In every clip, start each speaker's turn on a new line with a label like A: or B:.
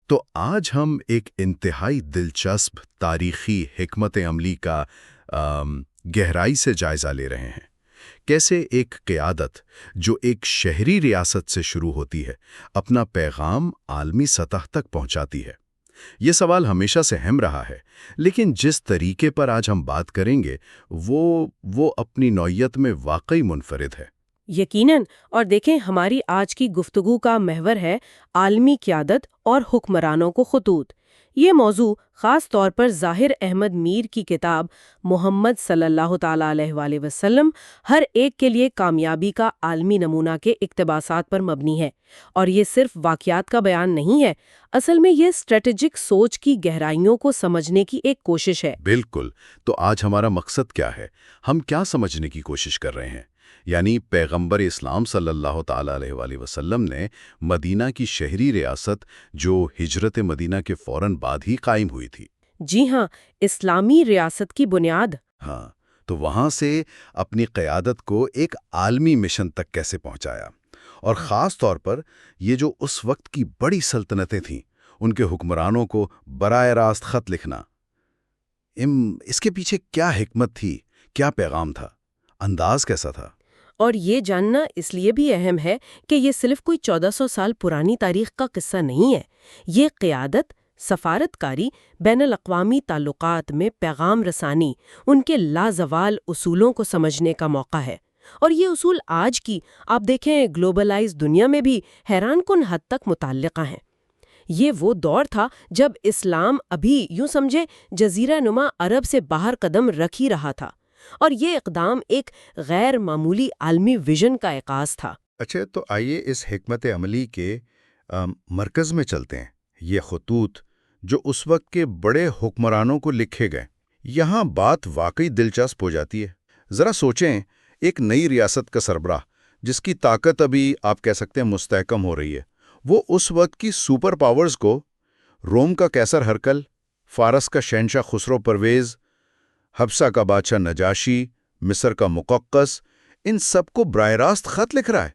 A: تو آج ہم ایک انتہائی دلچسپ تاریخی حکمت عملی کا گہرائی سے جائزہ لے رہے ہیں۔ کیسے ایک قیادت جو ایک شہری ریاست سے شروع ہوتی ہے اپنا پیغام عالمی سطح تک پہنچاتی ہے۔ یہ سوال ہمیشہ سے اہم رہا ہے، لیکن جس طریقے پر آج ہم بات کریں گے وہ اپنی نوعیت میں واقعی منفرد ہے۔
B: یقیناً، اور دیکھیں ہماری آج کی گفتگو کا محور ہے عالمی قیادت اور حکمرانوں کو خطوط۔ یہ موضوع خاص طور پر ظاہر احمد میر کی کتاب محمد صلی اللہ تعالی علیہ وآلہ وسلم ہر ایک کے لیے کامیابی کا عالمی نمونہ کے اقتباسات پر مبنی ہے، اور یہ صرف واقعات کا بیان نہیں ہے، اصل میں یہ اسٹریٹجک سوچ کی گہرائیوں کو سمجھنے کی ایک کوشش ہے۔
A: بالکل، تو آج ہمارا مقصد کیا ہے؟ ہم کیا سمجھنے کی کوشش کر رہے ہیں؟ یعنی پیغمبر اسلام صلی اللہ تعالی علیہ وآلہ وسلم نے مدینہ کی شہری ریاست جو ہجرت مدینہ کے فوراً بعد ہی قائم ہوئی تھی۔
B: جی ہاں، اسلامی ریاست کی بنیاد۔
A: ہاں، تو وہاں سے اپنی قیادت کو ایک عالمی مشن تک کیسے پہنچایا، اور خاص طور پر یہ جو اس وقت کی بڑی سلطنتیں تھیں ان کے حکمرانوں کو براہ راست خط لکھنا، اس کے پیچھے کیا حکمت تھی، کیا پیغام تھا، انداز کیسا تھا؟
B: اور یہ جاننا اس لیے بھی اہم ہے کہ یہ صرف کوئی 1400 سال پرانی تاریخ کا قصہ نہیں ہے۔ یہ قیادت، سفارتکاری، بین الاقوامی تعلقات میں پیغام رسانی، ان کے لازوال اصولوں کو سمجھنے کا موقع ہے۔ اور یہ اصول آج کی، آپ دیکھیں، گلوبلائز دنیا میں بھی حیران کن حد تک متعلقہ ہیں۔ یہ وہ دور تھا جب اسلام ابھی یوں سمجھے جزیرہ نما عرب سے باہر قدم رکھ ہی رہا تھا، اور یہ اقدام ایک غیر معمولی عالمی ویژن کا عکاس تھا۔
C: اچھا، تو آئیے اس حکمت عملی کے مرکز میں چلتے ہیں، یہ خطوط جو اس وقت کے بڑے حکمرانوں کو لکھے گئے۔ یہاں بات واقعی دلچسپ ہو جاتی ہے۔ ذرا سوچیں، ایک نئی ریاست کا سربراہ جس کی طاقت ابھی آپ کہہ سکتے ہیں مستحکم ہو رہی ہے، وہ اس وقت کی سپر پاورز کو، روم کا قیصر ہرقل، فارس کا شہنشاہ خسرو پرویز، حبشہ کا بادشاہ نجاشی، مصر کا مقوقس، ان سب کو براہ راست خط لکھ رہا ہے۔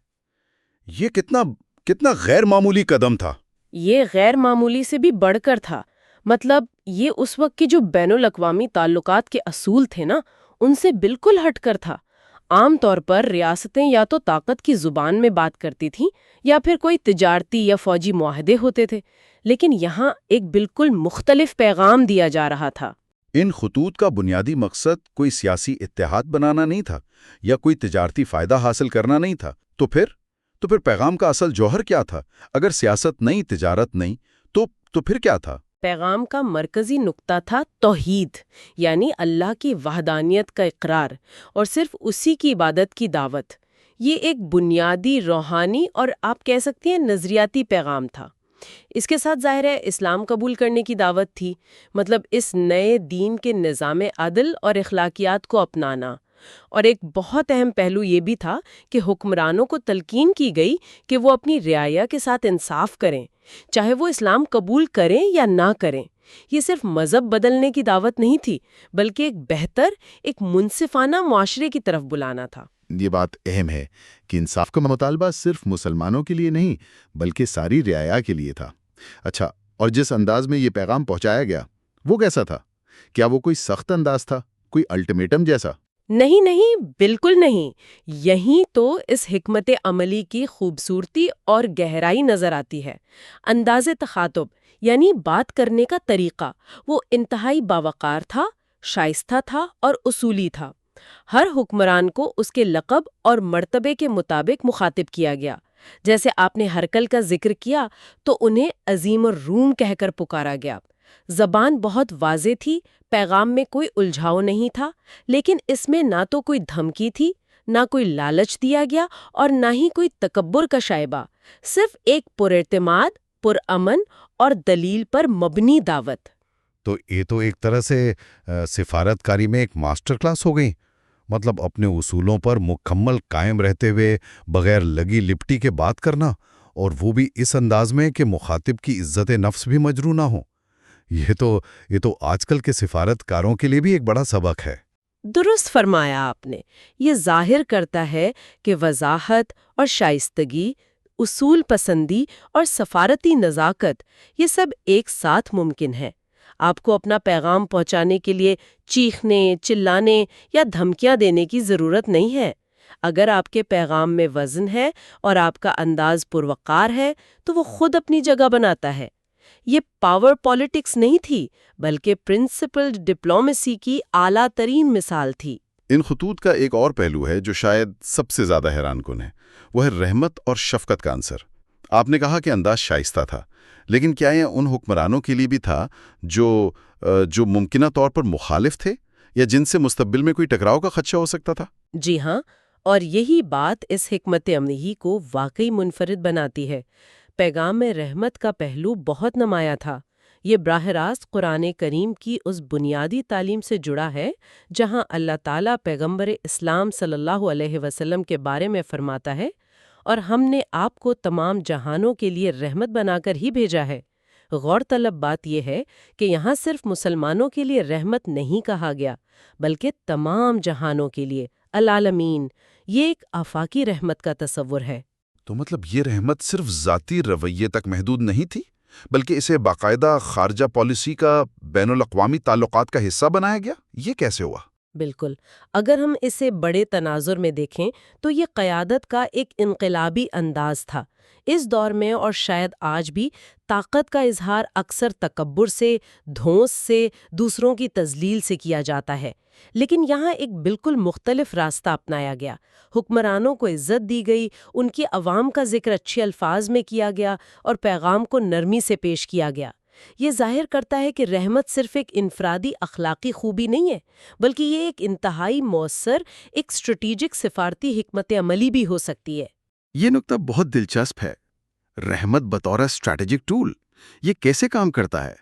C: یہ کتنا غیر معمولی قدم تھا۔
B: یہ غیر معمولی سے بھی بڑھ کر تھا۔ مطلب یہ اس وقت کے جو بین الاقوامی تعلقات کے اصول تھے نا، ان سے بالکل ہٹ کر تھا۔ عام طور پر ریاستیں یا تو طاقت کی زبان میں بات کرتی تھیں یا پھر کوئی تجارتی یا فوجی معاہدے ہوتے تھے، لیکن یہاں ایک بالکل مختلف پیغام دیا جا رہا تھا۔
C: ان خطوط کا بنیادی مقصد کوئی سیاسی اتحاد بنانا نہیں تھا یا کوئی تجارتی فائدہ حاصل کرنا نہیں تھا۔ تو پھر پیغام کا اصل جوہر کیا تھا؟ اگر سیاست نہیں، تجارت نہیں، تو پھر کیا تھا؟
B: پیغام کا مرکزی نقطہ تھا توحید، یعنی اللہ کی وحدانیت کا اقرار اور صرف اسی کی عبادت کی دعوت۔ یہ ایک بنیادی روحانی اور آپ کہہ سکتی ہیں نظریاتی پیغام تھا۔ اس کے ساتھ ظاہر ہے اسلام قبول کرنے کی دعوت تھی، مطلب اس نئے دین کے نظام عدل اور اخلاقیات کو اپنانا۔ اور ایک بہت اہم پہلو یہ بھی تھا کہ حکمرانوں کو تلقین کی گئی کہ وہ اپنی رعایا کے ساتھ انصاف کریں، چاہے وہ اسلام قبول کریں یا نہ کریں۔ یہ صرف مذہب بدلنے کی دعوت نہیں تھی، بلکہ ایک بہتر، ایک منصفانہ معاشرے کی طرف بلانا تھا۔
D: یہ بات اہم ہے کہ انصاف کا مطالبہ صرف مسلمانوں کے لیے نہیں بلکہ ساری رعایا کے لیے تھا۔ اچھا، اور جس انداز میں یہ پیغام پہنچایا گیا وہ کیسا تھا؟ کیا وہ کوئی سخت انداز تھا، کوئی الٹیمیٹم جیسا؟
B: نہیں، بالکل نہیں۔ یہیں تو اس حکمت عملی کی خوبصورتی اور گہرائی نظر آتی ہے۔ انداز تخاطب، یعنی بات کرنے کا طریقہ، وہ انتہائی باوقار تھا، شائستہ تھا اور اصولی تھا۔ ہر حکمران کو اس کے لقب اور مرتبے کے مطابق مخاطب کیا گیا۔ جیسے آپ نے ہرقل کا ذکر کیا تو انہیں عظیم الروم کہہ کر پکارا گیا۔ زبان بہت واضح تھی، پیغام میں کوئی الجھاؤ نہیں تھا، لیکن اس میں نہ تو کوئی دھمکی تھی، نہ کوئی لالچ دیا گیا اور نہ ہی کوئی تکبر کا شائبہ، صرف ایک پراعتماد، پرامن اور دلیل پر مبنی دعوت۔
C: تو یہ تو ایک طرح سے سفارتکاری میں ایک ماسٹر کلاس ہو گئی، مطلب اپنے اصولوں پر مکمل قائم رہتے ہوئے بغیر لگی لپٹی کے بات کرنا، اور وہ بھی اس انداز میں کہ مخاطب کی عزت نفس بھی مجروح نہ ہو۔ یہ تو آج کل کے سفارتکاروں کے لیے بھی ایک بڑا سبق ہے۔
B: درست فرمایا آپ نے۔ یہ ظاہر کرتا ہے کہ وضاحت اور شائستگی، اصول پسندی اور سفارتی نزاکت، یہ سب ایک ساتھ ممکن ہے۔ آپ کو اپنا پیغام پہنچانے کے لیے چیخنے، چلانے یا دھمکیاں دینے کی ضرورت نہیں ہے۔ اگر آپ کے پیغام میں وزن ہے اور آپ کا انداز پروقار ہے تو وہ خود اپنی جگہ بناتا ہے۔ یہ پاور پالیٹکس نہیں تھی، بلکہ پرنسپلڈ ڈپلومیسی کی اعلیٰ ترین مثال تھی۔
C: ان خطوط کا ایک اور پہلو ہے جو شاید سب سے زیادہ حیران کن ہے، وہ ہے رحمت اور شفقت کا عنصر۔ آپ نے کہا کہ انداز شائستہ تھا، لیکن کیا یہ ان حکمرانوں کے لیے بھی تھا جو ممکنہ طور پر مخالف تھے یا جن سے مستقبل میں کوئی ٹکراؤ کا خدشہ ہو سکتا تھا؟
B: جی ہاں، اور یہی بات اس حکمت عملی کو واقعی منفرد بناتی ہے۔ پیغام میں رحمت کا پہلو بہت نمایاں تھا۔ یہ براہ راست قرآن کریم کی اس بنیادی تعلیم سے جڑا ہے جہاں اللہ تعالیٰ پیغمبر اسلام صلی اللہ علیہ وسلم کے بارے میں فرماتا ہے، اور ہم نے آپ کو تمام جہانوں کے لیے رحمت بنا کر ہی بھیجا ہے۔ غور طلب بات یہ ہے کہ یہاں صرف مسلمانوں کے لیے رحمت نہیں کہا گیا، بلکہ تمام جہانوں کے لیے، العالمین۔ یہ ایک آفاقی رحمت کا تصور ہے۔
C: تو مطلب یہ رحمت صرف ذاتی رویے تک محدود نہیں تھی، بلکہ اسے باقاعدہ خارجہ پالیسی کا بین الاقوامی تعلقات کا حصہ بنایا گیا۔ یہ کیسے ہوا؟
B: بالکل، اگر ہم اسے بڑے تناظر میں دیکھیں تو یہ قیادت کا ایک انقلابی انداز تھا۔ اس دور میں اور شاید آج بھی طاقت کا اظہار اکثر تکبر سے، دھونس سے، دوسروں کی تذلیل سے کیا جاتا ہے، لیکن یہاں ایک بالکل مختلف راستہ اپنایا گیا۔ حکمرانوں کو عزت دی گئی، ان کی عوام کا ذکر اچھے الفاظ میں کیا گیا اور پیغام کو نرمی سے پیش کیا گیا۔ یہ ظاہر کرتا ہے کہ رحمت صرف ایک انفرادی اخلاقی خوبی نہیں ہے، بلکہ یہ ایک انتہائی مؤثر، ایک اسٹریٹجک سفارتی حکمت عملی بھی ہو سکتی ہے۔
C: یہ نکتہ بہت دلچسپ ہے۔ رحمت بطور اسٹریٹجک ٹول، یہ کیسے کام کرتا ہے؟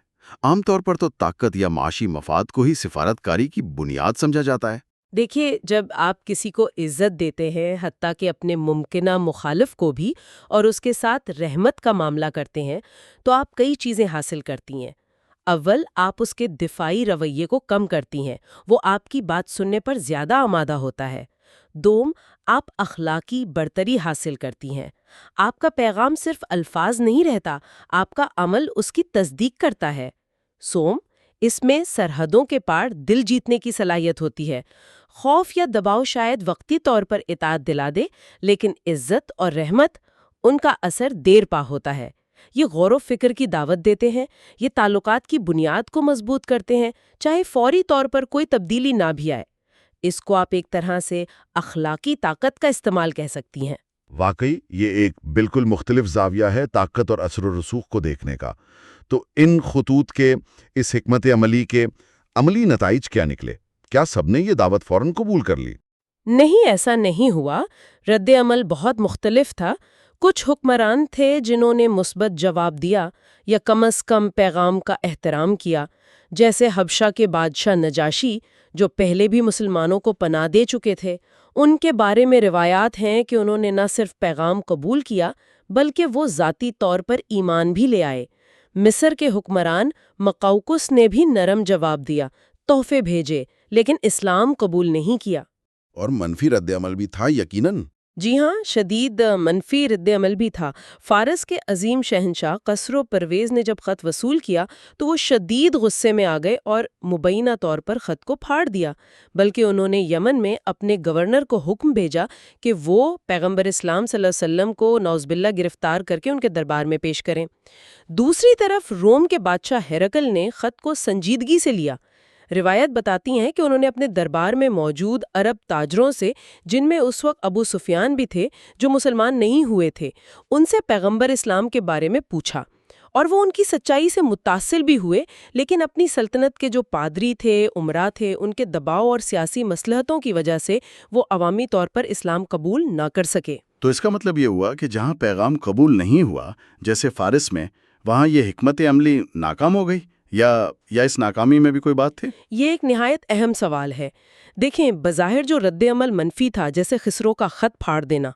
C: عام طور پر تو طاقت یا معاشی مفاد کو ہی سفارتکاری کی بنیاد سمجھا جاتا ہے۔
B: دیکھیے، جب آپ کسی کو عزت دیتے ہیں، حتیٰ کہ اپنے ممکنہ مخالف کو بھی، اور اس کے ساتھ رحمت کا معاملہ کرتے ہیں، تو آپ کئی چیزیں حاصل کرتی ہیں۔ اول، آپ اس کے دفاعی رویے کو کم کرتی ہیں، وہ آپ کی بات سننے پر زیادہ آمادہ ہوتا ہے۔ دوم، آپ اخلاقی برتری حاصل کرتی ہیں۔ آپ کا پیغام صرف الفاظ نہیں رہتا، آپ کا عمل اس کی تصدیق کرتا ہے۔ سوم، اس میں سرحدوں کے پار دل جیتنے کی صلاحیت ہوتی ہے۔ خوف یا دباؤ شاید وقتی طور پر اطاعت دلا دے، لیکن عزت اور رحمت، ان کا اثر دیر پا ہوتا ہے۔ یہ غور و فکر کی دعوت دیتے ہیں، یہ تعلقات کی بنیاد کو مضبوط کرتے ہیں، چاہے فوری طور پر کوئی تبدیلی نہ بھی آئے۔ اس کو آپ ایک طرح سے اخلاقی طاقت کا استعمال کہہ سکتی ہیں۔
C: واقعی یہ ایک بالکل مختلف زاویہ ہے طاقت اور اثر و رسوخ کو دیکھنے کا۔ تو ان خطوط کے، اس حکمت عملی کے عملی نتائج کیا نکلے؟ کیا سب نے یہ دعوت فوراً قبول کر لی؟
B: نہیں، ایسا نہیں ہوا۔ رد عمل بہت مختلف تھا۔ کچھ حکمران تھے جنہوں نے مثبت جواب دیا یا کم از کم پیغام کا احترام کیا، جیسے حبشہ کے بادشاہ نجاشی، جو پہلے بھی مسلمانوں کو پناہ دے چکے تھے۔ ان کے بارے میں روایات ہیں کہ انہوں نے نہ صرف پیغام قبول کیا، بلکہ وہ ذاتی طور پر ایمان بھی لے آئے۔ مصر کے حکمران مقوقس نے بھی نرم جواب دیا، تحفے بھیجے، لیکن اسلام قبول نہیں کیا۔
C: اور منفی رد عمل بھی تھا یقیناً۔
B: جی ہاں، شدید منفی رد عمل بھی تھا۔ فارس کے عظیم شہنشاہ خسرو پرویز نے جب خط وصول کیا تو وہ شدید غصے میں آ گئے اور مبینہ طور پر خط کو پھاڑ دیا، بلکہ انہوں نے یمن میں اپنے گورنر کو حکم بھیجا کہ وہ پیغمبر اسلام صلی اللہ علیہ وسلم کو نعوذ باللہ گرفتار کر کے ان کے دربار میں پیش کریں۔ دوسری طرف روم کے بادشاہ ہرقل نے خط کو سنجیدگی سے لیا۔ روایت بتاتی ہیں کہ انہوں نے اپنے دربار میں موجود عرب تاجروں سے، جن میں اس وقت ابو سفیان بھی تھے جو مسلمان نہیں ہوئے تھے، ان سے پیغمبر اسلام کے بارے میں پوچھا، اور وہ ان کی سچائی سے متاثر بھی ہوئے، لیکن اپنی سلطنت کے جو پادری تھے، عمرا تھے، ان کے دباؤ اور سیاسی مصلحتوں کی وجہ سے وہ عوامی طور پر اسلام قبول نہ کر سکے۔
C: تو اس کا مطلب یہ ہوا کہ جہاں پیغام قبول نہیں ہوا، جیسے فارس میں، وہاں یہ حکمت عملی ناکام ہو گئی، یا اس ناکامی میں بھی کوئی بات تھی؟
B: یہ ایک نہایت اہم سوال ہے۔ دیکھیں، بظاہر جو رد عمل منفی تھا، جیسے خسرو کا خط پھاڑ دینا،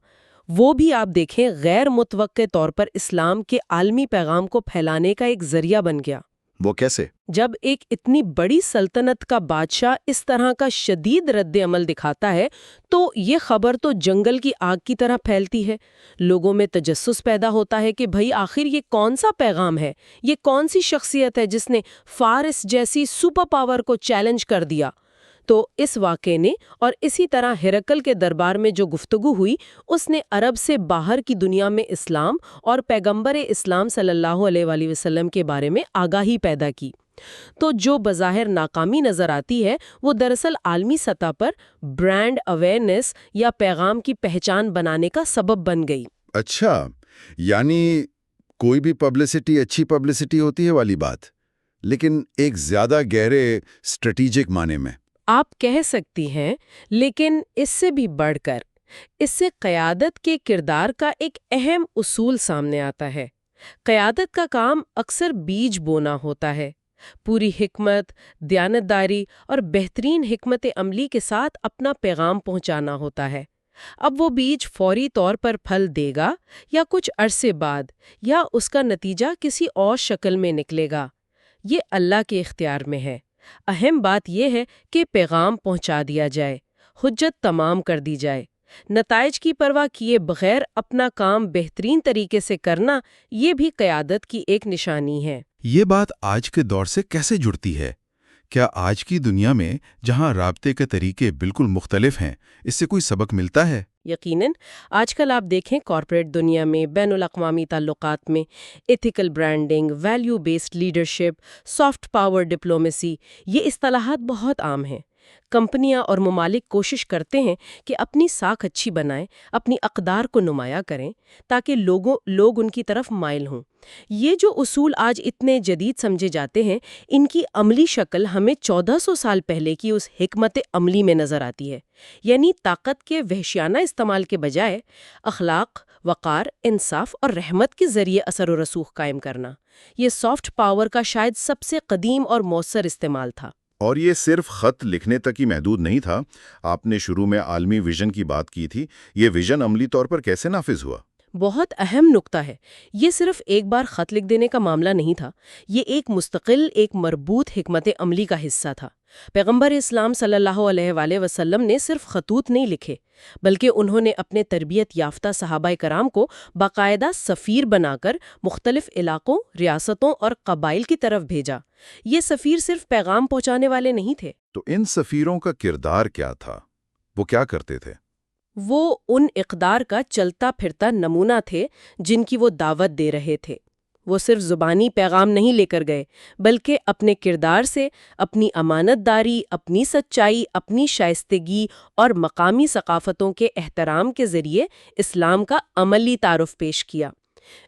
B: وہ بھی آپ دیکھیں غیر متوقع طور پر اسلام کے عالمی پیغام کو پھیلانے کا ایک ذریعہ بن گیا۔
D: وہ کیسے؟
B: جب ایک اتنی بڑی سلطنت کا بادشاہ اس طرح کا شدید رد عمل دکھاتا ہے تو یہ خبر تو جنگل کی آگ کی طرح پھیلتی ہے۔ لوگوں میں تجسس پیدا ہوتا ہے کہ بھئی آخر یہ کون سا پیغام ہے، یہ کون سی شخصیت ہے جس نے فارس جیسی سپر پاور کو چیلنج کر دیا۔ تو اس واقعے نے اور اسی طرح ہرقل کے دربار میں جو گفتگو ہوئی اس نے عرب سے باہر کی دنیا میں اسلام اور پیغمبر اسلام صلی اللہ علیہ وآلہ وسلم کے بارے میں آگاہی پیدا کی۔ تو جو بظاہر ناکامی نظر آتی ہے وہ دراصل عالمی سطح پر برانڈ اویئرنیس یا پیغام کی پہچان بنانے کا سبب بن گئی۔
C: اچھا، یعنی کوئی بھی پبلسٹی اچھی پبلسٹی ہوتی ہے والی بات، لیکن ایک زیادہ گہرے اسٹریٹجک معنی میں۔
B: آپ کہہ سکتی ہیں، لیکن اس سے بھی بڑھ کر اس سے قیادت کے کردار کا ایک اہم اصول سامنے آتا ہے۔ قیادت کا کام اکثر بیج بونا ہوتا ہے، پوری حکمت، دیانتداری اور بہترین حکمت عملی کے ساتھ اپنا پیغام پہنچانا ہوتا ہے۔ اب وہ بیج فوری طور پر پھل دے گا یا کچھ عرصے بعد، یا اس کا نتیجہ کسی اور شکل میں نکلے گا، یہ اللہ کے اختیار میں ہے۔ اہم بات یہ ہے کہ پیغام پہنچا دیا جائے، حجت تمام کر دی جائے۔ نتائج کی پرواہ کیے بغیر اپنا کام بہترین طریقے سے کرنا، یہ بھی قیادت کی ایک نشانی ہے۔
E: یہ بات آج کے دور سے کیسے جڑتی ہے؟ کیا آج کی دنیا میں جہاں رابطے کے طریقے بالکل مختلف ہیں، اس سے کوئی سبق ملتا ہے؟
B: یقیناً، آج کل آپ دیکھیں کارپوریٹ دنیا میں، بین الاقوامی تعلقات میں، ethical branding, value based leadership, soft power diplomacy, یہ اصطلاحات بہت عام ہیں۔ کمپنیاں اور ممالک کوشش کرتے ہیں کہ اپنی ساکھ اچھی بنائیں، اپنی اقدار کو نمایاں کریں تاکہ لوگ ان کی طرف مائل ہوں۔ یہ جو اصول آج اتنے جدید سمجھے جاتے ہیں، ان کی عملی شکل ہمیں 1400 سال پہلے کی اس حکمت عملی میں نظر آتی ہے، یعنی طاقت کے وحشیانہ استعمال کے بجائے اخلاق، وقار، انصاف اور رحمت کے ذریعے اثر و رسوخ قائم کرنا۔ یہ سافٹ پاور کا شاید سب سے قدیم اور مؤثر استعمال تھا۔
C: اور یہ صرف خط لکھنے تک ہی محدود نہیں تھا۔ آپ نے شروع میں عالمی ویژن کی بات کی تھی، یہ ویژن عملی طور پر کیسے نافذ ہوا؟
B: بہت اہم نقطہ ہے۔ یہ صرف ایک بار خط لکھ دینے کا معاملہ نہیں تھا، یہ ایک مستقل، ایک مربوط حکمت عملی کا حصہ تھا۔ پیغمبر اسلام صلی اللہ علیہ وآلہ وسلم نے صرف خطوط نہیں لکھے، بلکہ انہوں نے اپنے تربیت یافتہ صحابہ کرام کو باقاعدہ سفیر بنا کر مختلف علاقوں، ریاستوں اور قبائل کی طرف بھیجا۔ یہ سفیر صرف پیغام پہنچانے والے نہیں تھے۔
C: تو ان سفیروں کا کردار کیا تھا؟ وہ کیا کرتے تھے؟
B: وہ ان اقدار کا چلتا پھرتا نمونہ تھے جن کی وہ دعوت دے رہے تھے۔ وہ صرف زبانی پیغام نہیں لے کر گئے، بلکہ اپنے کردار سے، اپنی امانت داری، اپنی سچائی، اپنی شائستگی اور مقامی ثقافتوں کے احترام کے ذریعے اسلام کا عملی تعارف پیش کیا۔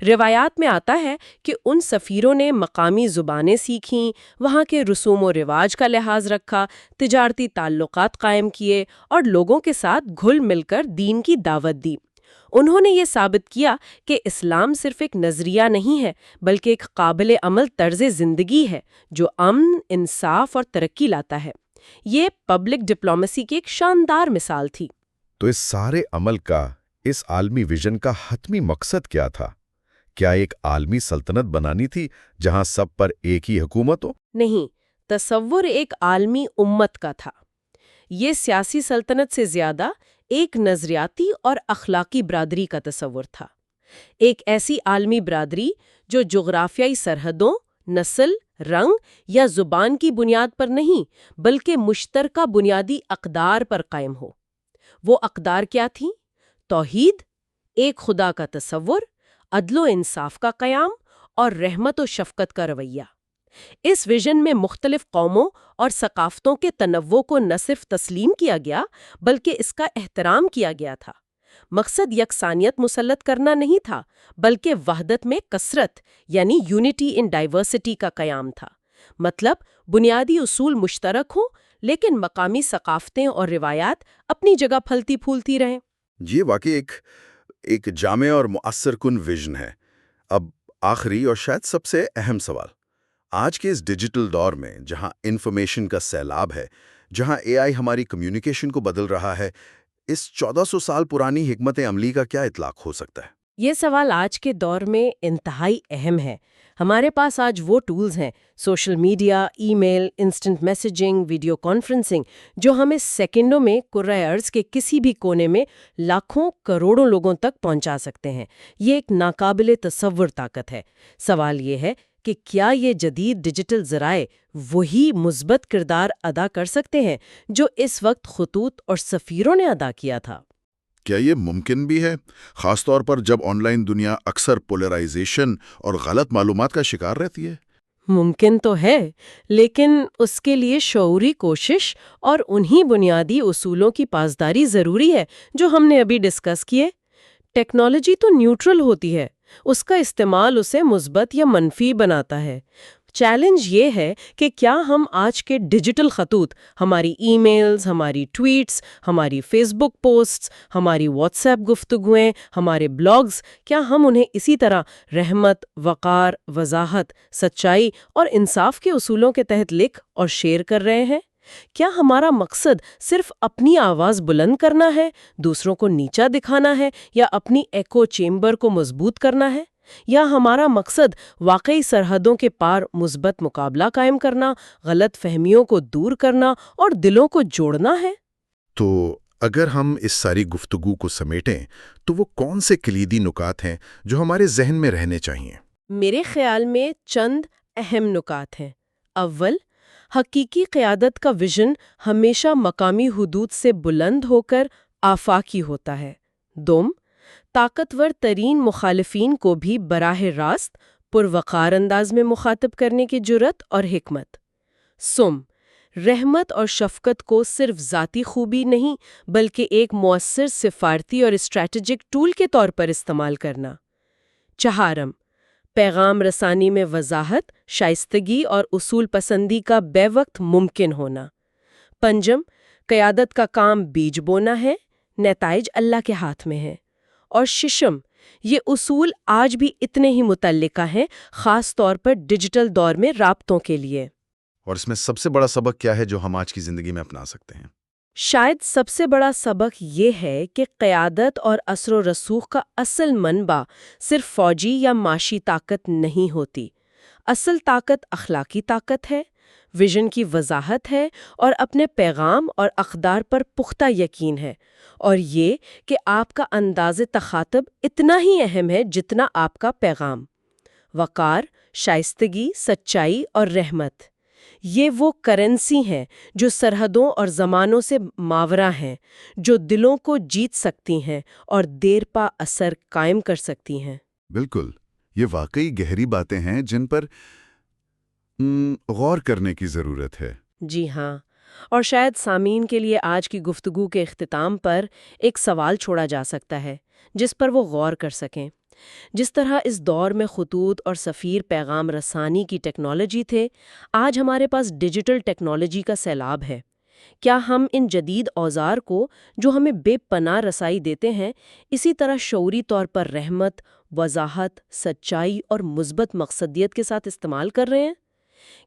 B: روایات میں آتا ہے کہ ان سفیروں نے مقامی زبانیں سیکھیں، وہاں کے رسوم و رواج کا لحاظ رکھا، تجارتی تعلقات قائم کیے اور لوگوں کے ساتھ گھل مل کر دین کی دعوت دی۔ انہوں نے یہ ثابت کیا کہ اسلام صرف ایک نظریہ نہیں ہے، بلکہ ایک قابل عمل طرز زندگی ہے جو امن، انصاف اور ترقی لاتا ہے۔ یہ پبلک ڈپلومیسی کی ایک شاندار مثال تھی۔
C: تو اس سارے عمل کا، اس عالمی ویژن کا حتمی مقصد کیا تھا؟ کیا ایک عالمی سلطنت بنانی تھی جہاں سب پر ایک ہی حکومت ہو؟
B: نہیں، تصور ایک عالمی امت کا تھا۔ یہ سیاسی سلطنت سے زیادہ ایک نظریاتی اور اخلاقی برادری کا تصور تھا۔ ایک ایسی عالمی برادری جو جغرافیائی سرحدوں، نسل، رنگ یا زبان کی بنیاد پر نہیں، بلکہ مشترکہ بنیادی اقدار پر قائم ہو۔ وہ اقدار کیا تھیں؟ توحید، ایک خدا کا تصور، عدل و انصاف کا قیام اور رحمت و شفقت کا رویہ۔ اس ویژن میں مختلف قوموں اور ثقافتوں کے تنوع کو نہ صرف تسلیم کیا گیا بلکہ اس کا احترام کیا گیا تھا۔ مقصد یکسانیت مسلط کرنا نہیں تھا، بلکہ وحدت میں کثرت یعنی یونٹی ان ڈائیورسٹی کا قیام تھا۔ مطلب بنیادی اصول مشترک ہوں لیکن مقامی ثقافتیں اور روایات اپنی جگہ پھلتی پھولتی رہیں۔
C: یہ واقعی ایک جامع اور مؤثر کن ویژن ہے۔ اب آخری اور شاید سب سے اہم سوال، آج کے اس ڈیجیٹل دور میں جہاں انفارمیشن کا سیلاب ہے، جہاں اے آئی ہماری کمیونیکیشن کو بدل رہا ہے، اس 1400 سال پرانی حکمت عملی کا کیا اطلاق ہو سکتا ہے؟
B: یہ سوال آج کے دور میں انتہائی اہم ہے۔ ہمارے پاس آج وہ ٹولز ہیں، سوشل میڈیا، ای میل، انسٹنٹ میسیجنگ، ویڈیو کانفرنسنگ، جو ہمیں سیکنڈوں میں کرۂ ارض کے کسی بھی کونے میں لاکھوں کروڑوں لوگوں تک پہنچا سکتے ہیں۔ یہ ایک ناقابل تصور طاقت ہے۔ سوال یہ ہے کہ کیا یہ جدید ڈیجیٹل ذرائع وہی مثبت کردار ادا کر سکتے ہیں جو اس وقت خطوط اور سفیروں نے ادا کیا تھا؟
D: کیا یہ ممکن بھی ہے، خاص طور پر جب آن لائن دنیا اکثر پولرائزیشن اور غلط معلومات کا شکار رہتی ہے؟
B: ممکن تو ہے، لیکن اس کے لیے شعوری کوشش اور انہی بنیادی اصولوں کی پاسداری ضروری ہے جو ہم نے ابھی ڈسکس کیے۔ ٹیکنالوجی تو نیوٹرل ہوتی ہے، اس کا استعمال اسے مثبت یا منفی بناتا ہے۔ چیلنج یہ ہے کہ کیا ہم آج کے ڈیجیٹل خطوط، ہماری ای میلز، ہماری ٹویٹس، ہماری فیس بک پوسٹس، ہماری واٹس ایپ گفتگویں، ہمارے بلاگز، کیا ہم انہیں اسی طرح رحمت، وقار، وضاحت، سچائی اور انصاف کے اصولوں کے تحت لکھ اور شیئر کر رہے ہیں؟ کیا ہمارا مقصد صرف اپنی آواز بلند کرنا ہے، دوسروں کو نیچا دکھانا ہے، یا اپنی ایکو چیمبر کو مضبوط کرنا ہے؟ یا ہمارا مقصد واقعی سرحدوں کے پار مثبت مقابلہ قائم کرنا، غلط فہمیوں کو دور کرنا اور دلوں کو جوڑنا ہے؟
C: تو اگر ہم اس ساری گفتگو کو سمیٹیں تو وہ کون سے کلیدی نکات ہیں جو ہمارے ذہن میں رہنے چاہیے؟
B: میرے خیال میں چند اہم نکات ہیں۔ اول، حقیقی قیادت کا ویژن ہمیشہ مقامی حدود سے بلند ہو کر آفاقی ہوتا ہے۔ دوم، طاقتور ترین مخالفین کو بھی براہ راست پروقار انداز میں مخاطب کرنے کی جرات اور حکمت۔ سم، رحمت اور شفقت کو صرف ذاتی خوبی نہیں بلکہ ایک مؤثر سفارتی اور اسٹریٹجک ٹول کے طور پر استعمال کرنا۔ چہارم، پیغام رسانی میں وضاحت، شائستگی اور اصول پسندی کا بے وقت ممکن ہونا۔ پنجم، قیادت کا کام بیج بونا ہے، نتائج اللہ کے ہاتھ میں ہیں۔ اور ششم، یہ اصول آج بھی اتنے ہی متعلقہ ہیں، خاص طور پر ڈیجیٹل دور میں رابطوں کے لیے۔
C: اور اس میں سب سے بڑا سبق کیا ہے جو ہم آج کی زندگی میں اپنا سکتے ہیں؟
B: شاید سب سے بڑا سبق یہ ہے کہ قیادت اور اثر و رسوخ کا اصل منبع صرف فوجی یا معاشی طاقت نہیں ہوتی۔ اصل طاقت اخلاقی طاقت ہے، ویژن کی وضاحت ہے اور اپنے پیغام اور اقدار پر پختہ یقین ہے، اور یہ کہ آپ کا انداز تخاطب اتنا ہی اہم ہے جتنا آپ کا پیغام۔ وقار، شائستگی، سچائی اور رحمت، یہ وہ کرنسی ہیں جو سرحدوں اور زمانوں سے ماورا ہیں، جو دلوں کو جیت سکتی ہیں اور دیر پا اثر قائم کر سکتی ہیں۔
D: بالکل، یہ واقعی گہری باتیں ہیں جن پر غور کرنے کی ضرورت ہے۔
B: جی ہاں، اور شاید سامعین کے لیے آج کی گفتگو کے اختتام پر ایک سوال چھوڑا جا سکتا ہے جس پر وہ غور کر سکیں۔ جس طرح اس دور میں خطوط اور سفیر پیغام رسانی کی ٹیکنالوجی تھے، آج ہمارے پاس ڈیجیٹل ٹیکنالوجی کا سیلاب ہے۔ کیا ہم ان جدید اوزار کو جو ہمیں بے پناہ رسائی دیتے ہیں، اسی طرح شعوری طور پر رحمت، وضاحت، سچائی اور مثبت مقصدیت کے ساتھ استعمال کر رہے ہیں؟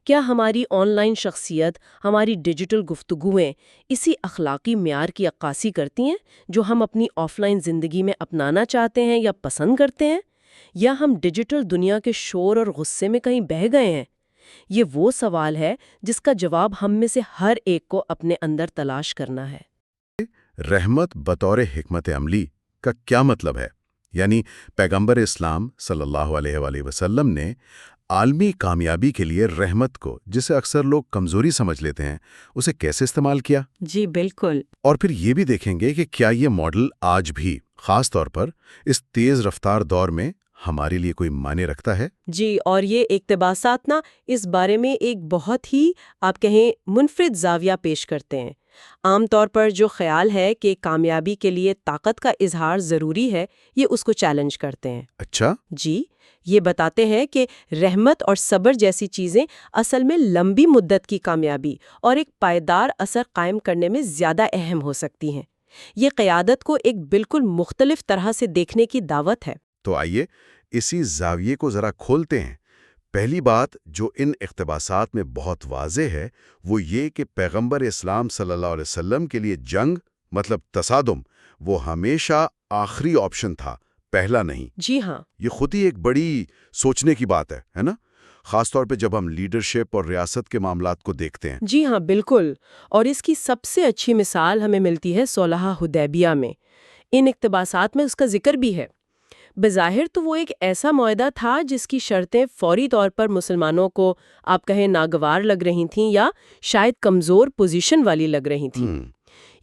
B: کیا ہماری آن لائن شخصیت، ہماری ڈیجیٹل گفتگویں اسی اخلاقی معیار کی عکاسی کرتی ہیں جو ہم اپنی آف لائن زندگی میں اپنانا چاہتے ہیں یا پسند کرتے ہیں؟ یا ہم ڈیجیٹل دنیا کے شور اور غصے میں کہیں بہہ گئے ہیں؟ یہ وہ سوال ہے جس کا جواب ہم میں سے ہر ایک کو اپنے اندر تلاش کرنا ہے۔
C: رحمت بطور حکمت عملی کا کیا مطلب ہے؟ یعنی پیغمبر اسلام صلی اللہ علیہ وآلہ وسلم نے عالمی کامیابی کے لیے رحمت کو، جسے اکثر لوگ کمزوری سمجھ لیتے ہیں، اسے کیسے استعمال کیا؟
B: جی بالکل۔
C: اور پھر یہ بھی دیکھیں گے کہ کیا یہ ماڈل آج بھی، خاص طور پر اس تیز رفتار دور میں، ہمارے لیے کوئی معنی رکھتا ہے؟
B: جی، اور یہ اقتباسات اس بارے میں ایک بہت ہی آپ کہیں منفرد زاویہ پیش کرتے ہیں۔ عام طور پر جو خیال ہے کہ کامیابی کے لیے طاقت کا اظہار ضروری ہے، یہ اس کو چیلنج کرتے ہیں۔
C: اچھا؟
B: جی، یہ بتاتے ہیں کہ رحمت اور صبر جیسی چیزیں اصل میں لمبی مدت کی کامیابی اور ایک پائیدار اثر قائم کرنے میں زیادہ اہم ہو سکتی ہیں۔ یہ قیادت کو ایک بالکل مختلف طرح سے دیکھنے کی دعوت ہے۔
C: تو آئیے اسی زاویے کو ذرا کھولتے ہیں۔ پہلی بات جو ان اقتباسات میں بہت واضح ہے وہ یہ کہ پیغمبر اسلام صلی اللہ علیہ وسلم کے لیے جنگ، مطلب تصادم، وہ ہمیشہ آخری آپشن تھا، پہلا نہیں۔
B: جی ہاں،
C: یہ خود ہی ایک بڑی سوچنے کی بات ہے نا؟ خاص طور پہ جب ہم لیڈرشپ اور ریاست کے معاملات کو دیکھتے ہیں۔
B: جی ہاں بالکل، اور اس کی سب سے اچھی مثال ہمیں ملتی ہے صلح حدیبیہ میں۔ ان اقتباسات میں اس کا ذکر بھی ہے۔ بظاہر تو وہ ایک ایسا معاہدہ تھا جس کی شرطیں فوری طور پر مسلمانوں کو آپ کہیں ناگوار لگ رہی تھیں یا شاید کمزور پوزیشن والی لگ رہی تھیں۔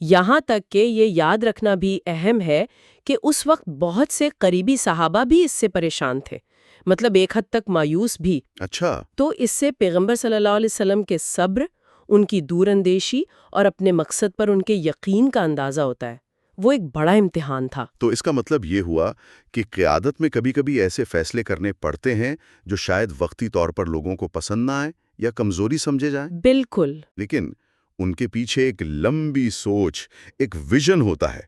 B: یہاں تک کہ یہ یاد رکھنا بھی اہم ہے کہ اس وقت بہت سے قریبی صحابہ بھی اس سے پریشان تھے، مطلب ایک حد تک مایوس بھی۔
C: اچھا،
B: تو اس سے پیغمبر صلی اللہ علیہ وسلم کے صبر، ان کی دور اندیشی اور اپنے مقصد پر ان کے یقین کا اندازہ ہوتا ہے۔ وہ ایک بڑا امتحان تھا۔
C: تو اس کا مطلب یہ ہوا کہ قیادت میں کبھی کبھی ایسے فیصلے کرنے پڑتے ہیں جو شاید وقتی طور پر لوگوں کو پسند نہ آئے یا کمزوری سمجھے جائیں،
B: بالکل،
C: لیکن ان کے پیچھے ایک لمبی سوچ، ایک ویژن ہوتا ہے،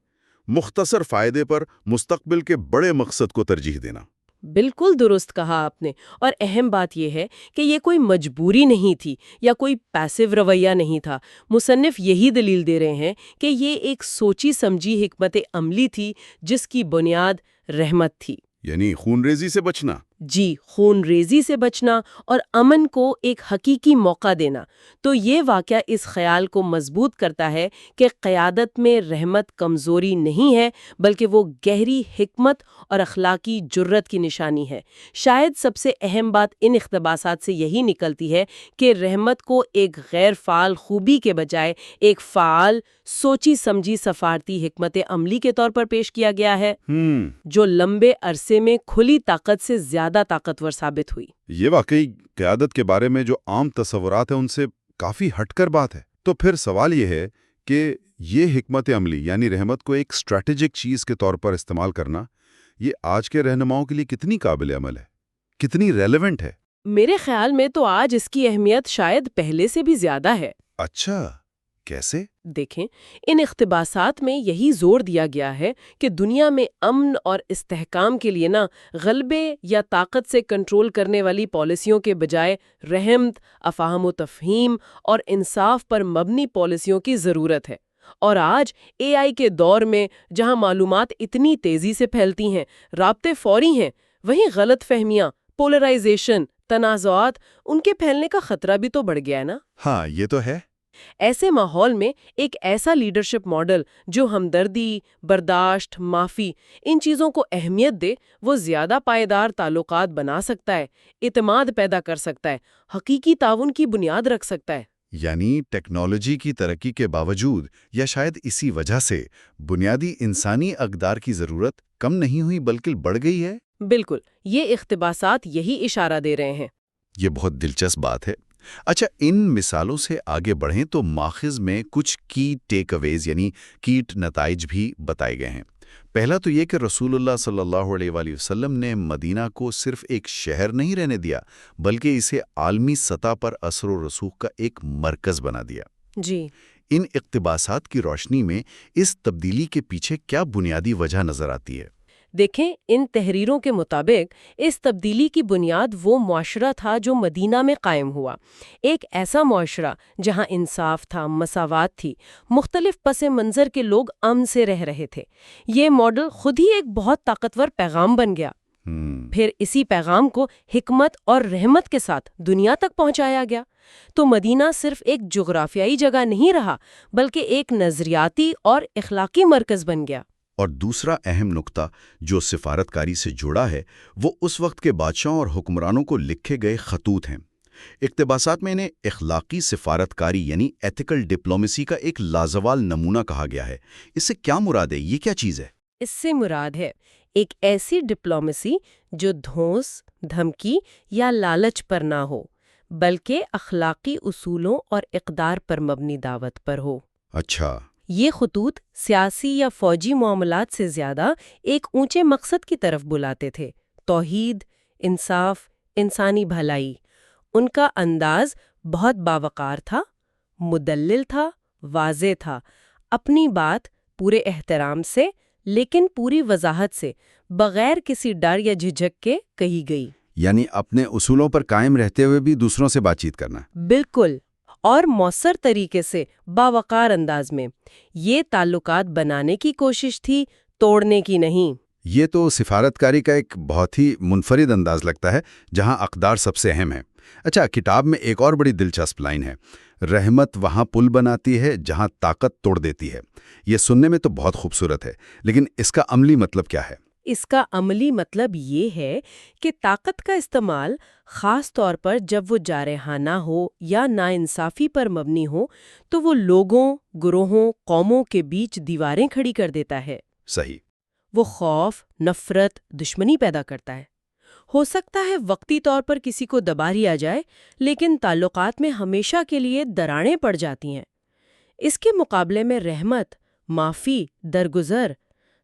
C: مختصر فائدے پر مستقبل کے بڑے مقصد کو ترجیح دینا۔
B: بالکل درست کہا آپ نے، اور اہم بات یہ ہے کہ یہ کوئی مجبوری نہیں تھی یا کوئی پیسو رویہ نہیں تھا۔ مصنف یہی دلیل دے رہے ہیں کہ یہ ایک سوچی سمجھی حکمت عملی تھی جس کی بنیاد رحمت تھی۔
C: یعنی خون ریزی سے بچنا۔
B: جی، خون ریزی سے بچنا اور امن کو ایک حقیقی موقع دینا۔ تو یہ واقعہ اس خیال کو مضبوط کرتا ہے کہ قیادت میں رحمت کمزوری نہیں ہے، بلکہ وہ گہری حکمت اور اخلاقی جرت کی نشانی ہے۔ شاید سب سے اہم بات ان اقتباسات سے یہی نکلتی ہے کہ رحمت کو ایک غیر فعال خوبی کے بجائے ایک فعال، سوچی سمجھی سفارتی حکمت عملی کے طور پر پیش کیا گیا ہے، جو لمبے عرصے میں کھلی طاقت سے زیادہ طاقتور ثابت ہوئی۔
C: یہ واقعی قیادت کے بارے میں جو عام تصورات ہیں ان سے کافی ہٹ کر بات ہے۔ تو پھر سوال یہ ہے کہ یہ حکمت عملی یعنی رحمت کو ایک اسٹریٹجک چیز کے طور پر استعمال کرنا، یہ آج کے رہنماؤں کے لیے کتنی قابل عمل ہے، کتنی ریلیونٹ ہے؟
B: میرے خیال میں تو آج اس کی اہمیت شاید پہلے سے بھی زیادہ ہے۔
C: اچھا، کیسے؟
B: دیکھیں، ان اقتباسات میں یہی زور دیا گیا ہے کہ دنیا میں امن اور استحکام کے لیے غلبے یا طاقت سے کنٹرول کرنے والی پالیسیوں کے بجائے رحمت، افہام و تفہیم اور انصاف پر مبنی پالیسیوں کی ضرورت ہے۔ اور آج AI کے دور میں جہاں معلومات اتنی تیزی سے پھیلتی ہیں، رابطے فوری ہیں، وہیں غلط فہمیاں، پولرائزیشن، تنازعات، ان کے پھیلنے کا خطرہ بھی تو بڑھ گیا ہے نا۔
C: ہاں، یہ تو ہے۔
B: ایسے ماحول میں ایک ایسا لیڈرشپ ماڈل جو ہمدردی، برداشت، معافی، ان چیزوں کو اہمیت دے، وہ زیادہ پائیدار تعلقات بنا سکتا ہے، اعتماد پیدا کر سکتا ہے، حقیقی تعاون کی بنیاد رکھ سکتا ہے۔
C: یعنی ٹیکنالوجی کی ترقی کے باوجود یا شاید اسی وجہ سے بنیادی انسانی اقدار کی ضرورت کم نہیں ہوئی بلکہ بڑھ گئی ہے؟
B: بالکل، یہ اقتباسات یہی اشارہ دے رہے ہیں۔
C: یہ بہت دلچسپ بات ہے۔ اچھا، ان مثالوں سے آگے بڑھیں تو ماخذ میں کچھ کی ٹیک اویز یعنی کیٹ نتائج بھی بتائے گئے ہیں۔ پہلا تو یہ کہ رسول اللہ صلی اللہ علیہ وآلہ وسلم نے مدینہ کو صرف ایک شہر نہیں رہنے دیا، بلکہ اسے عالمی سطح پر اثر و رسوخ کا ایک مرکز بنا دیا۔
B: جی،
C: ان اقتباسات کی روشنی میں اس تبدیلی کے پیچھے کیا بنیادی وجہ نظر آتی ہے؟
B: دیکھیں، ان تحریروں کے مطابق اس تبدیلی کی بنیاد وہ معاشرہ تھا جو مدینہ میں قائم ہوا، ایک ایسا معاشرہ جہاں انصاف تھا، مساوات تھی، مختلف پس منظر کے لوگ امن سے رہ رہے تھے۔ یہ ماڈل خود ہی ایک بہت طاقتور پیغام بن گیا۔ پھر اسی پیغام کو حکمت اور رحمت کے ساتھ دنیا تک پہنچایا گیا۔ تو مدینہ صرف ایک جغرافیائی جگہ نہیں رہا، بلکہ ایک نظریاتی اور اخلاقی مرکز بن گیا۔
C: اور دوسرا اہم نقطہ جو سفارتکاری سے جڑا ہے، وہ اس وقت کے بادشاہوں اور حکمرانوں کو لکھے گئے خطوط ہیں۔ اقتباسات میں انہیں اخلاقی سفارتکاری یعنی ایتھیکل ڈپلومیسی کا ایک لازوال نمونہ کہا گیا ہے۔ اس سے کیا مراد ہے؟ یہ کیا چیز ہے؟
B: اس سے مراد ہے ایک ایسی ڈپلومیسی جو دھونس، دھمکی یا لالچ پر نہ ہو، بلکہ اخلاقی اصولوں اور اقدار پر مبنی دعوت پر ہو۔
C: اچھا،
B: یہ خطوط سیاسی یا فوجی معاملات سے زیادہ ایک اونچے مقصد کی طرف بلاتے تھے: توحید، انصاف، انسانی بھلائی۔ ان کا انداز بہت باوقار تھا، مدلل تھا، واضح تھا، اپنی بات پورے احترام سے لیکن پوری وضاحت سے، بغیر کسی ڈر یا جھجک کے کہی گئی۔
C: یعنی اپنے اصولوں پر قائم رہتے ہوئے بھی دوسروں سے بات چیت کرنا۔
B: بالکل، اور مؤثر طریقے سے، باوقار انداز میں۔ یہ تعلقات بنانے کی کوشش تھی، توڑنے کی نہیں۔
C: یہ تو سفارتکاری کا ایک بہت ہی منفرد انداز لگتا ہے جہاں اقدار سب سے اہم ہے۔ اچھا، کتاب میں ایک اور بڑی دلچسپ لائن ہے، رحمت وہاں پل بناتی ہے جہاں طاقت توڑ دیتی ہے۔ یہ سننے میں تو بہت خوبصورت ہے، لیکن اس کا عملی مطلب کیا ہے؟
B: اس کا عملی مطلب یہ ہے کہ طاقت کا استعمال خاص طور پر جب وہ جارحانہ ہو یا ناانصافی پر مبنی ہو تو وہ لوگوں، گروہوں، قوموں کے بیچ دیواریں کھڑی کر دیتا ہے۔
C: صحیح۔
B: وہ خوف، نفرت، دشمنی پیدا کرتا ہے۔ ہو سکتا ہے وقتی طور پر کسی کو دبا لیا جائے، لیکن تعلقات میں ہمیشہ کے لیے دراڑیں پڑ جاتی ہیں۔ اس کے مقابلے میں رحمت، معافی، درگزر،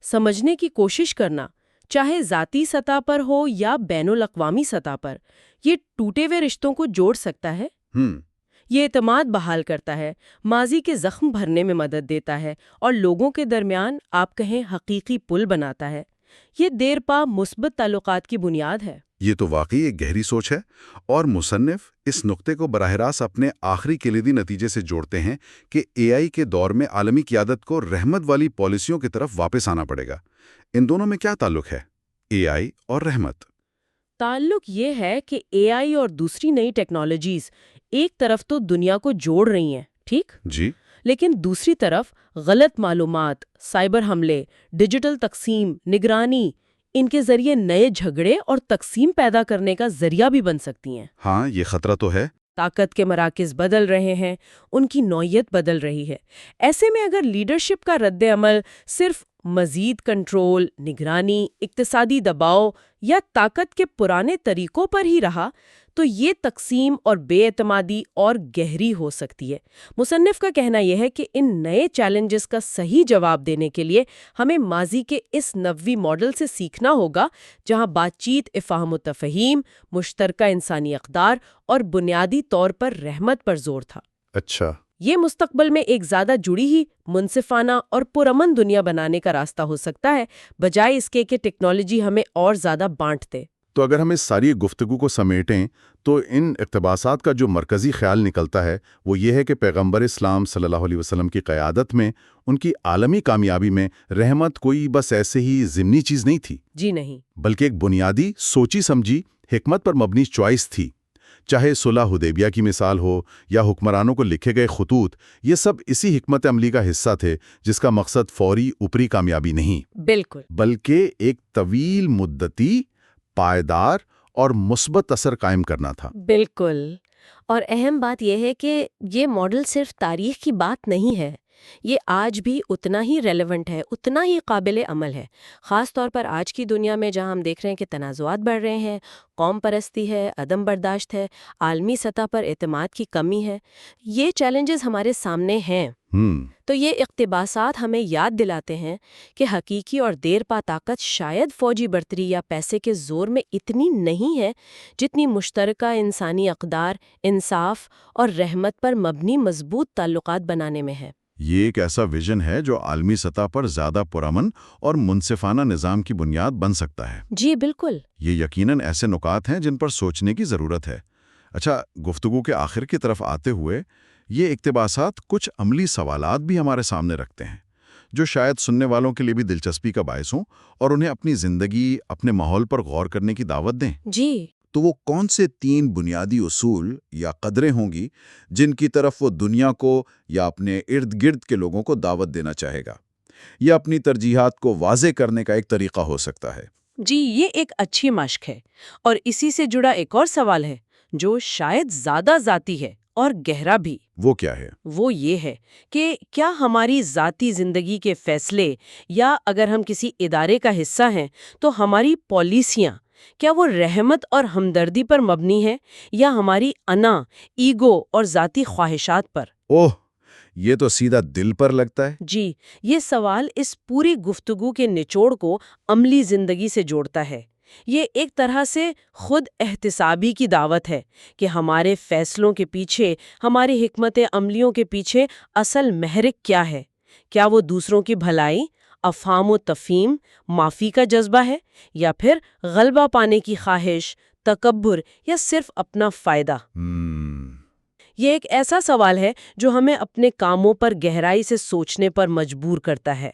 B: سمجھنے کی کوشش کرنا، چاہے ذاتی سطح پر ہو یا بین الاقوامی سطح پر، یہ ٹوٹے ہوئے رشتوں کو جوڑ سکتا ہے۔ یہ اعتماد بحال کرتا ہے، ماضی کے زخم بھرنے میں مدد دیتا ہے اور لوگوں کے درمیان آپ کہیں حقیقی پل بناتا ہے۔ یہ دیر پا مثبت تعلقات کی بنیاد ہے۔
C: یہ تو واقعی ایک گہری سوچ ہے، اور مصنف اس نقطے کو براہ راست اپنے آخری کلیدی نتیجے سے جوڑتے ہیں کہ اے آئی کے دور میں عالمی قیادت کو رحمت والی پالیسیوں کی طرف واپس آنا پڑے گا۔ ان دونوں میں کیا تعلق ہے، اے آئی اور رحمت؟
B: تعلق یہ ہے کہ اے آئی اور دوسری نئی ٹیکنالوجیز ایک طرف تو دنیا کو جوڑ رہی ہیں، ٹھیک؟
C: جی۔
B: لیکن دوسری طرف غلط معلومات، سائبر حملے، ڈیجیٹل تقسیم، نگرانی، ان کے ذریعے نئے جھگڑے اور تقسیم پیدا کرنے کا ذریعہ بھی بن سکتی ہیں۔
C: ہاں، یہ خطرہ تو ہے۔
B: طاقت کے مراکز بدل رہے ہیں، ان کی نوعیت بدل رہی ہے۔ ایسے میں اگر لیڈرشپ کا رد عمل صرف مزید کنٹرول، نگرانی، اقتصادی دباؤ یا طاقت کے پرانے طریقوں پر ہی رہا تو یہ تقسیم اور بے اعتمادی اور گہری ہو سکتی ہے۔ مصنف کا کہنا یہ ہے کہ ان نئے چیلنجز کا صحیح جواب دینے کے لیے ہمیں ماضی کے اس نوی ماڈل سے سیکھنا ہوگا جہاں بات چیت، افہام و تفہیم، مشترکہ انسانی اقدار اور بنیادی طور پر رحمت پر زور تھا۔
C: اچھا۔
B: یہ مستقبل میں ایک زیادہ جڑی ہی، منصفانہ اور پرامن دنیا بنانے کا راستہ ہو سکتا ہے، بجائے اس کے کہ ٹیکنالوجی ہمیں اور زیادہ بانٹ دے۔
D: تو اگر ہم اس ساری گفتگو کو سمیٹیں تو ان اقتباسات کا جو مرکزی خیال نکلتا ہے وہ یہ ہے کہ پیغمبر اسلام صلی اللہ علیہ وسلم کی قیادت میں، ان کی عالمی کامیابی میں رحمت کوئی بس ایسے ہی ضمنی چیز نہیں تھی،
B: جی نہیں،
D: بلکہ ایک بنیادی، سوچی سمجھی، حکمت پر مبنی چوائس تھی۔ چاہے صلح حدیبیہ کی مثال ہو یا حکمرانوں کو لکھے گئے خطوط، یہ سب اسی حکمت عملی کا حصہ تھے جس کا مقصد فوری اوپری کامیابی نہیں،
B: بالکل،
D: بلکہ ایک طویل مدتی، پائیدار اور مثبت اثر قائم کرنا تھا۔
B: بالکل۔
F: اور اہم بات یہ ہے کہ یہ ماڈل صرف تاریخ کی بات نہیں ہے، یہ آج بھی اتنا ہی ریلیونٹ ہے، اتنا ہی قابل عمل ہے، خاص طور پر آج کی دنیا میں جہاں ہم دیکھ رہے ہیں کہ تنازعات بڑھ رہے ہیں، قوم پرستی ہے، عدم برداشت ہے، عالمی سطح پر اعتماد کی کمی ہے۔ یہ چیلنجز ہمارے سامنے ہیں، تو یہ اقتباسات ہمیں یاد دلاتے ہیں کہ حقیقی اور دیر پا طاقت شاید فوجی برتری یا پیسے کے زور میں اتنی نہیں ہے جتنی مشترکہ انسانی اقدار، انصاف اور رحمت پر مبنی مضبوط تعلقات بنانے میں ہے۔
D: یہ ایک ایسا ویژن ہے جو عالمی سطح پر زیادہ پرامن اور منصفانہ نظام کی بنیاد بن سکتا ہے۔
F: جی بالکل۔
D: یہ یقیناً ایسے نکات ہیں جن پر سوچنے کی ضرورت ہے۔ اچھا، گفتگو کے آخر کی طرف آتے ہوئے یہ اقتباسات کچھ عملی سوالات بھی ہمارے سامنے رکھتے ہیں جو شاید سننے والوں کے لیے بھی دلچسپی کا باعث ہوں اور انہیں اپنی زندگی، اپنے ماحول پر غور کرنے کی دعوت دیں۔
F: جی،
C: تو وہ کون سے 3 بنیادی اصول یا قدریں ہوں گی جن کی طرف وہ دنیا کو یا اپنے ارد گرد کے لوگوں کو دعوت دینا چاہے گا؟ یہ اپنی ترجیحات کو واضح کرنے کا ایک طریقہ ہو سکتا ہے۔
B: جی، یہ ایک اچھی مشق ہے، اور اسی سے جڑا ایک اور سوال ہے جو شاید زیادہ ذاتی ہے اور گہرا بھی۔
C: وہ کیا ہے؟
B: وہ یہ ہے کہ کیا ہماری ذاتی زندگی کے فیصلے، یا اگر ہم کسی ادارے کا حصہ ہیں تو ہماری پالیسیاں، کیا وہ رحمت اور ہمدردی پر مبنی ہے یا ہماری انا، ایگو اور ذاتی خواہشات پر؟
C: اوہ، یہ تو سیدھا دل پر لگتا ہے۔
B: جی، یہ سوال اس پوری گفتگو کے نچوڑ کو عملی زندگی سے جوڑتا ہے۔ یہ ایک طرح سے خود احتسابی کی دعوت ہے کہ ہمارے فیصلوں کے پیچھے، ہماری حکمت عملیوں کے پیچھے اصل محرک کیا ہے؟ کیا وہ دوسروں کی بھلائی، افہام و تفہیم، معافی کا جذبہ ہے، یا پھر غلبہ پانے کی خواہش، تکبر، یا صرف اپنا فائدہ؟ یہ ایک ایسا سوال ہے جو ہمیں اپنے کاموں پر گہرائی سے سوچنے پر مجبور کرتا ہے۔